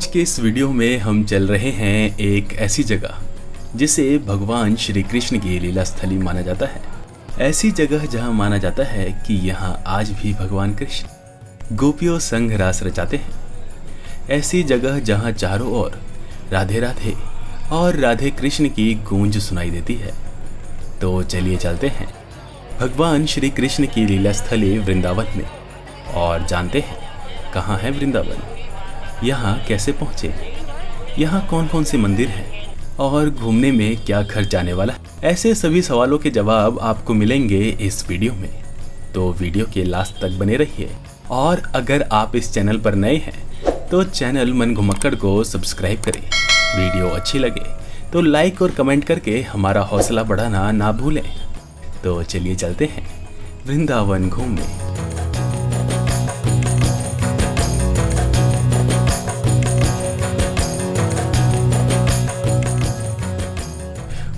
के इस वीडियो में हम चल रहे हैं एक ऐसी जगह जिसे भगवान श्री कृष्ण की लीला स्थली माना जाता है। ऐसी जगह जहां माना जाता है कि यहां आज भी भगवान कृष्ण गोपियों संग रास रचाते हैं। ऐसी जगह जहां चारों ओर राधे राधे और राधे कृष्ण की गूंज सुनाई देती है। तो चलिए चलते हैं भगवान श्री कृष्ण की लीला स्थली वृंदावन में और जानते हैं कहाँ है वृंदावन, यहाँ कैसे पहुँचे, यहाँ कौन कौन से मंदिर हैं और घूमने में क्या खर्च आने वाला है। ऐसे सभी सवालों के जवाब आपको मिलेंगे इस वीडियो में, तो वीडियो के लास्ट तक बने रहिए। और अगर आप इस चैनल पर नए हैं तो चैनल मन घुमक्कड़ को सब्सक्राइब करें। वीडियो अच्छी लगे तो लाइक और कमेंट करके हमारा हौसला बढ़ाना ना भूलें। तो चलिए चलते हैं वृंदावन घूमने।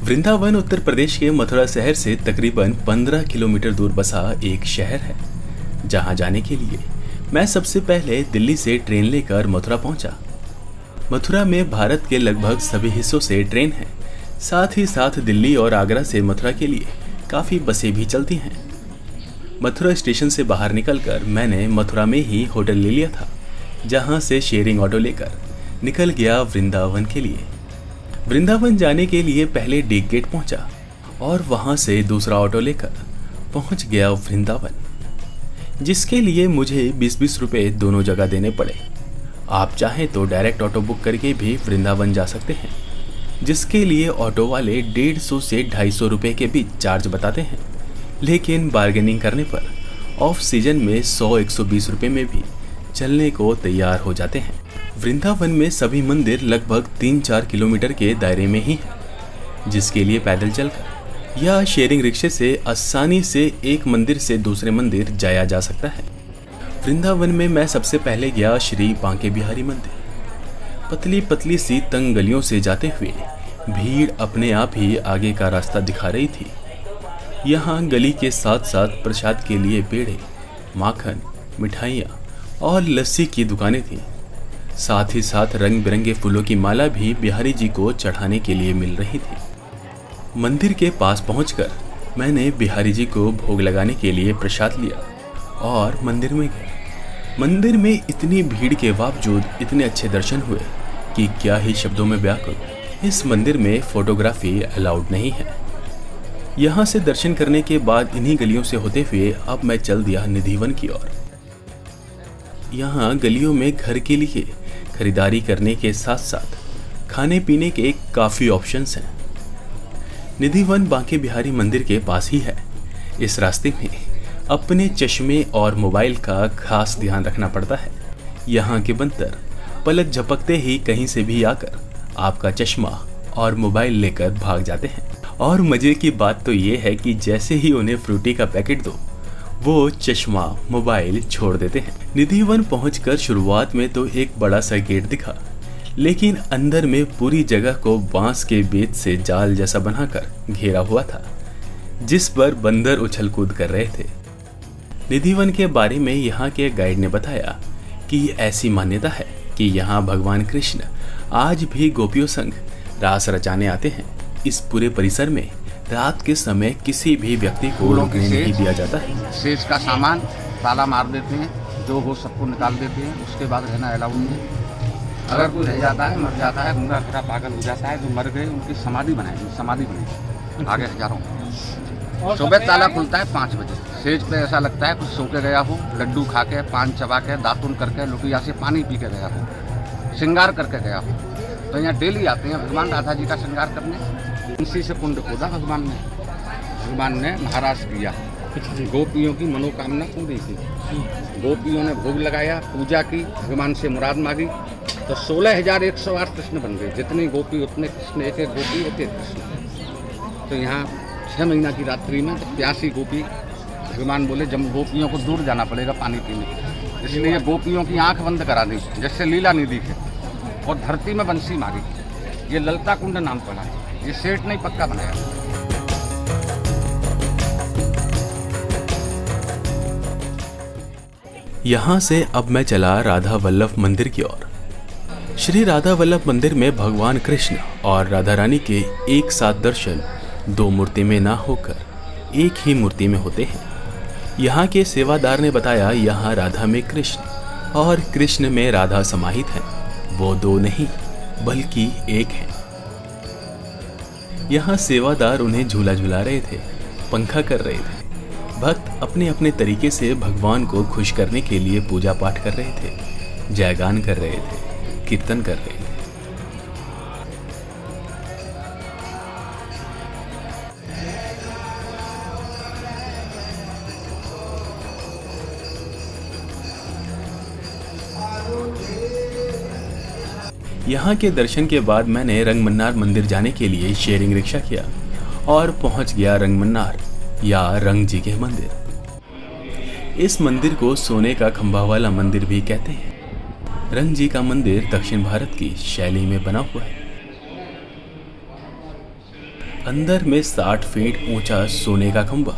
वृंदावन उत्तर प्रदेश के मथुरा शहर से तकरीबन 15 किलोमीटर दूर बसा एक शहर है, जहां जाने के लिए मैं सबसे पहले दिल्ली से ट्रेन लेकर मथुरा पहुंचा। मथुरा में भारत के लगभग सभी हिस्सों से ट्रेन है, साथ ही साथ दिल्ली और आगरा से मथुरा के लिए काफ़ी बसें भी चलती हैं। मथुरा स्टेशन से बाहर निकलकर मैंने मथुरा में ही होटल ले लिया था, जहां से शेयरिंग ऑटो लेकर निकल गया वृंदावन के लिए। वृंदावन जाने के लिए पहले डीग गेट पहुंचा और वहां से दूसरा ऑटो लेकर पहुंच गया वृंदावन, जिसके लिए मुझे 20-20 रुपए दोनों जगह देने पड़े। आप चाहें तो डायरेक्ट ऑटो बुक करके भी वृंदावन जा सकते हैं, जिसके लिए ऑटो वाले 150 से 250 रुपए के बीच चार्ज बताते हैं, लेकिन बार्गेनिंग करने पर ऑफ सीजन में 100-120 रुपए में भी चलने को तैयार हो जाते हैं। वृंदावन में सभी मंदिर लगभग 3-4 किलोमीटर के दायरे में ही हैं, जिसके लिए पैदल चलकर या शेयरिंग रिक्शे से आसानी से एक मंदिर से दूसरे मंदिर जाया जा सकता है। वृंदावन में मैं सबसे पहले गया श्री बांके बिहारी मंदिर। पतली पतली सी तंग गलियों से जाते हुए भीड़ अपने आप ही आगे का रास्ता दिखा रही थी। यहाँ गली के साथ साथ प्रसाद के लिए पेड़े, माखन, मिठाइयाँ और लस्सी की दुकानें थीं। साथ ही साथ रंग बिरंगे फूलों की माला भी बिहारी जी को चढ़ाने के लिए मिल रही थी। मंदिर के पास पहुंचकर मैंने बिहारी जी को भोग लगाने के लिए प्रसाद लिया और मंदिर में गया। मंदिर में इतनी भीड़ के बावजूद इतने अच्छे दर्शन हुए कि क्या ही शब्दों में बयां करूं। इस मंदिर में फोटोग्राफी अलाउड नहीं है। यहाँ से दर्शन करने के बाद इन्हीं गलियों से होते हुए अब मैं चल दिया निधिवन की ओर। यहाँ गलियों में घर के लिए खरीदारी करने के साथ साथ खाने पीने के काफ़ी ऑप्शंस हैं। निधिवन बांके बिहारी मंदिर के पास ही है। इस रास्ते में अपने चश्मे और मोबाइल का खास ध्यान रखना पड़ता है। यहाँ के बंदर पलक झपकते ही कहीं से भी आकर आपका चश्मा और मोबाइल लेकर भाग जाते हैं। और मज़े की बात तो ये है कि जैसे ही उन्हें फ्रूटी का पैकेट दो, वो चश्मा मोबाइल छोड़ देते हैं। निधिवन पहुंचकर शुरुआत में तो एक बड़ा सा गेट दिखा, लेकिन अंदर में पूरी जगह को बांस के बेत से जाल जैसा बनाकर घेरा हुआ था, जिस पर बंदर उछल कूद कर रहे थे। निधिवन के बारे में यहाँ के गाइड ने बताया कि ऐसी मान्यता है कि यहाँ भगवान कृष्ण आज भी गोपियों संग रास रचाने आते हैं। इस पूरे परिसर में रात के समय किसी भी व्यक्ति को रुकने नहीं दिया जाता है। शेष का सामान ताला मार देते हैं, जो हो सबको निकाल देते हैं। उसके बाद रहना अलाउड नहीं। अगर कोई रह जाता है, मर जाता है, गूंगा फिरा पागल हो जाता है, जो मर गए उनकी समाधि बनेगी आगे हजारों। सुबह ताला खुलता है 5 बजे। सेज पे ऐसा लगता है कुछ सो के गया हो, लड्डू खा के, पान चबा के, दातुन करके, लुटिया से पानी पी के गया हो, श्रृंगार करके गया हो। तो यहाँ डेली आते हैं भगवान राधा जी का श्रृंगार करने। इसी से कुंड खोदा भगवान ने महाराज किया। गोपियों की मनोकामना पूरी की। गोपियों ने भोग लगाया, पूजा की, भगवान से मुराद मांगी, तो 16,108 कृष्ण बन गए। जितनी गोपी उतने कृष्ण, एक एक गोपी एक एक कृष्ण। तो यहाँ 6 महीना की रात्रि में प्यासी गोपी, भगवान बोले जब गोपियों को दूर जाना पड़ेगा पानी पीने, इसलिए गोपियों की आंख बंद करा दी, जिससे लीला नहीं दिखे, और धरती में बंसी मारी। ये ललता कुंड नाम पड़ा है। ये सेठ नहीं पक्का बनाया। यहाँ से अब मैं चला राधा वल्लभ मंदिर की ओर। श्री राधा वल्लभ मंदिर में भगवान कृष्ण और राधा रानी के एक साथ दर्शन दो मूर्ति में ना होकर एक ही मूर्ति में होते हैं। यहाँ के सेवादार ने बताया, यहाँ राधा में कृष्ण और कृष्ण में राधा समाहित हैं। वो दो नहीं बल्कि एक हैं। यहाँ सेवादार उन्हें झूला झुला रहे थे, पंखा कर रहे थे। भक्त अपने अपने तरीके से भगवान को खुश करने के लिए पूजा पाठ कर रहे थे, जयगान कर रहे थे, कीर्तन कर रहे थे। यहाँ के दर्शन के बाद मैंने रंगमन्नार मंदिर जाने के लिए शेयरिंग रिक्शा किया और पहुंच गया रंगमन्नार या रंग जी के मंदिर। इस मंदिर को सोने का खंभा वाला मंदिर भी कहते हैं। रंग जी का मंदिर दक्षिण भारत की शैली में बना हुआ है। अंदर में 60 फीट ऊंचा सोने का खंभा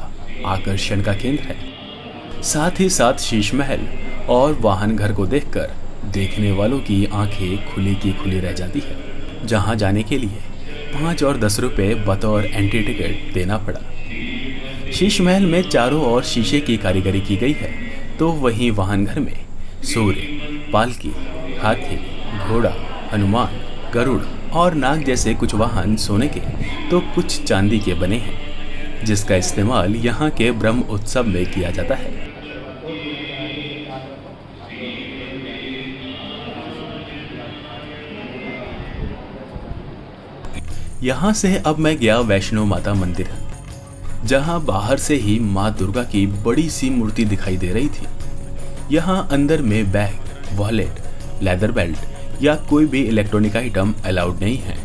आकर्षण का केंद्र है। साथ ही साथ शीश महल और वाहन घर को देखकर देखने वालों की आंखें खुली की खुली रह जाती है। जहां जाने के लिए 5 और 10 रुपए बतौर एंट्री टिकट देना पड़ा। शीश महल में चारों ओर शीशे की कारीगरी की गई है, तो वहीं वाहन घर में सूर्य, पालकी, हाथी, घोड़ा, हनुमान, गरुड़ और नाग जैसे कुछ वाहन सोने के तो कुछ चांदी के बने हैं, जिसका इस्तेमाल यहाँ के ब्रह्म उत्सव में किया जाता है। यहाँ से अब मैं गया वैष्णो माता मंदिर, जहाँ बाहर से ही माँ दुर्गा की बड़ी सी मूर्ति दिखाई दे रही थी। यहाँ अंदर में बैग, वॉलेट, लेदर बेल्ट या कोई भी इलेक्ट्रॉनिक आइटम अलाउड नहीं है,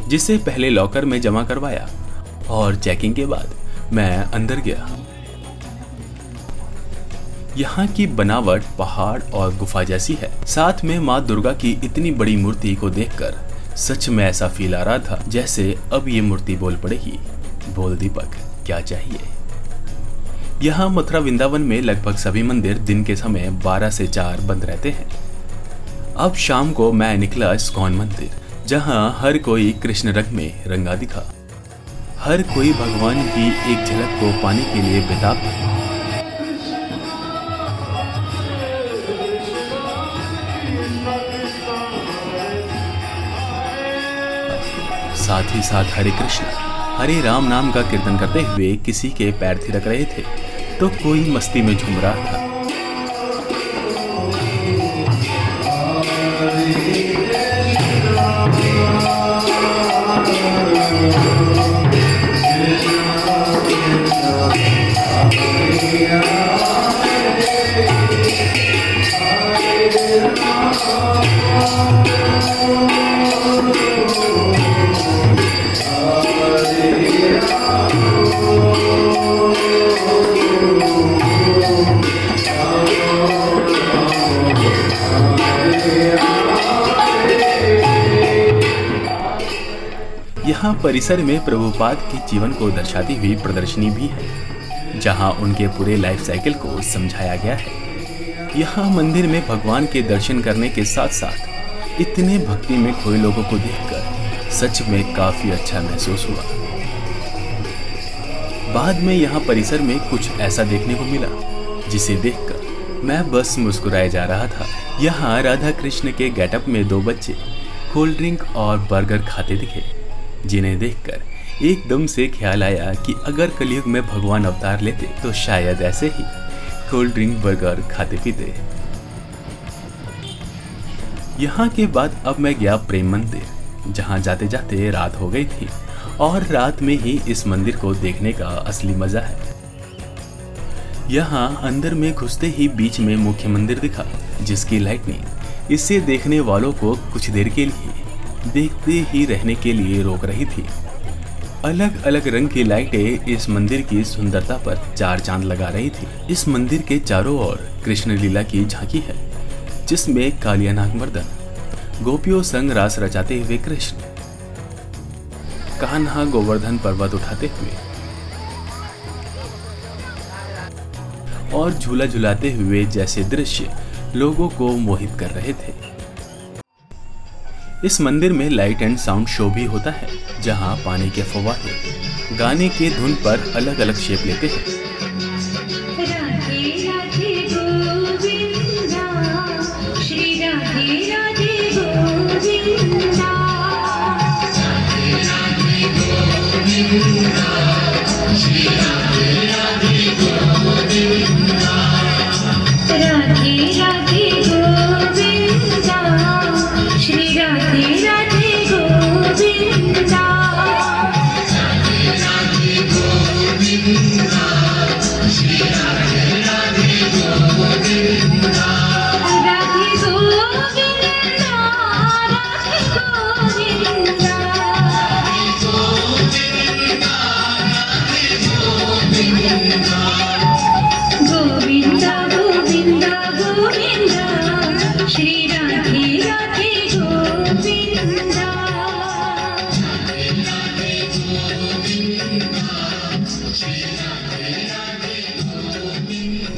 जिसे पहले लॉकर में जमा करवाया और चेकिंग के बाद मैं अंदर गया। यहाँ की बनावट पहाड़ और गुफा जैसी है। साथ में माँ दुर्गा की इतनी बड़ी मूर्ति को देखकर सच में ऐसा फील आ रहा था जैसे अब ये मूर्ति बोल पड़ेगी, बोल दीपक क्या चाहिए। यहाँ मथुरा वृंदावन में लगभग सभी मंदिर दिन के समय 12 से 4 बंद रहते हैं। अब शाम को मैं निकला इस्कॉन मंदिर, जहाँ हर कोई कृष्ण रंग में रंगा दिखा। हर कोई भगवान की एक झलक को पाने के लिए बेताब था। साथ ही साथ हरे कृष्ण हरे राम नाम का कीर्तन करते हुए किसी के पैर थिरक रहे थे, तो कोई मस्ती में झूम रहा था। यहाँ परिसर में प्रभुपाद के जीवन को दर्शाती हुई प्रदर्शनी भी है, जहाँ उनके पूरे लाइफ साइकिल को समझाया गया है। यहाँ मंदिर में भगवान के दर्शन करने के साथ साथ इतने भक्ति में खोए लोगों को देखकर सच में काफी अच्छा महसूस हुआ। बाद में यहाँ परिसर में कुछ ऐसा देखने को मिला जिसे देखकर मैं बस मुस्कुराए जा रहा था। यहाँ राधा कृष्ण के गेटअप में 2 बच्चे कोल्ड ड्रिंक और बर्गर खाते दिखे, जिन्हें देखकर एकदम से ख्याल आया कि अगर कलयुग में भगवान अवतार लेते तो शायद ऐसे ही कोल्ड ड्रिंक बर्गर खाते पीते। यहाँ के बाद अब मैं गया प्रेम मंदिर, जहाँ जाते जाते रात हो गई थी और रात में ही इस मंदिर को देखने का असली मजा है। यहाँ अंदर में घुसते ही बीच में मुख्य मंदिर दिखा, जिसकी लाइटनिंग इसे देखने वालों को कुछ देर के लिए देखते ही रहने के लिए रोक रही थी। अलग अलग रंग की लाइटें इस मंदिर की सुंदरता पर 4 चांद लगा रही थी। इस मंदिर के चारों ओर कृष्ण लीला की झांकी है, जिसमें कालिया नागमर्दन गोपियों संग रास रचाते हुए कृष्ण, कान्हा गोवर्धन पर्वत उठाते हुए और झूला झुलाते हुए जैसे दृश्य लोगों को मोहित कर रहे थे। इस मंदिर में लाइट एंड साउंड शो भी होता है, जहां पानी के फव्वारे गाने के धुन पर अलग अलग शेप लेते हैं।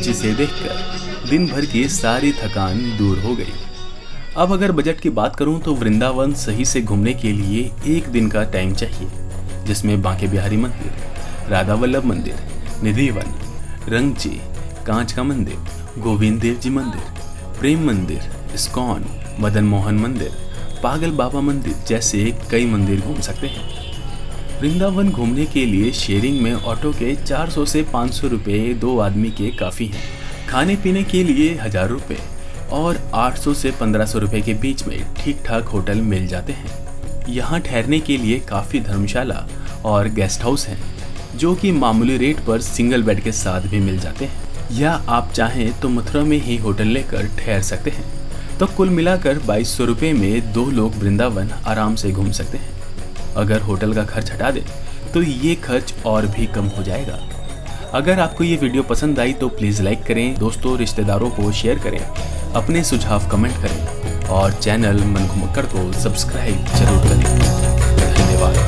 जिसे देखकर दिन भर की सारी थकान दूर हो गई। अब अगर बजट की बात करूं तो वृंदावन सही से घूमने के लिए एक दिन का टाइम चाहिए, जिसमें बांके बिहारी मंदिर, राधा वल्लभ मंदिर, निधिवन, रंगजी, कांच का मंदिर, गोविंद देव जी मंदिर, प्रेम मंदिर, इस्कॉन, मदन मोहन मंदिर, पागल बाबा मंदिर जैसे कई मंदिर घूम सकते हैं। वृंदावन घूमने के लिए शेयरिंग में ऑटो के 400 से 500 रुपये 2 आदमी के काफ़ी हैं। खाने पीने के लिए 1000 रुपये और 800 से 1500 रुपये के बीच में ठीक ठाक होटल मिल जाते हैं। यहाँ ठहरने के लिए काफ़ी धर्मशाला और गेस्ट हाउस हैं, जो कि मामूली रेट पर सिंगल बेड के साथ भी मिल जाते हैं। या आप चाहें तो मथुरा में ही होटल लेकर ठहर सकते हैं। तो कुल मिलाकर 2200 रुपये में 2 लोग वृंदावन आराम से घूम सकते हैं। अगर होटल का खर्च हटा दें तो ये खर्च और भी कम हो जाएगा। अगर आपको ये वीडियो पसंद आई तो प्लीज़ लाइक करें, दोस्तों रिश्तेदारों को शेयर करें, अपने सुझाव कमेंट करें और चैनल मन घुमक्कड़ को सब्सक्राइब जरूर करें। धन्यवाद।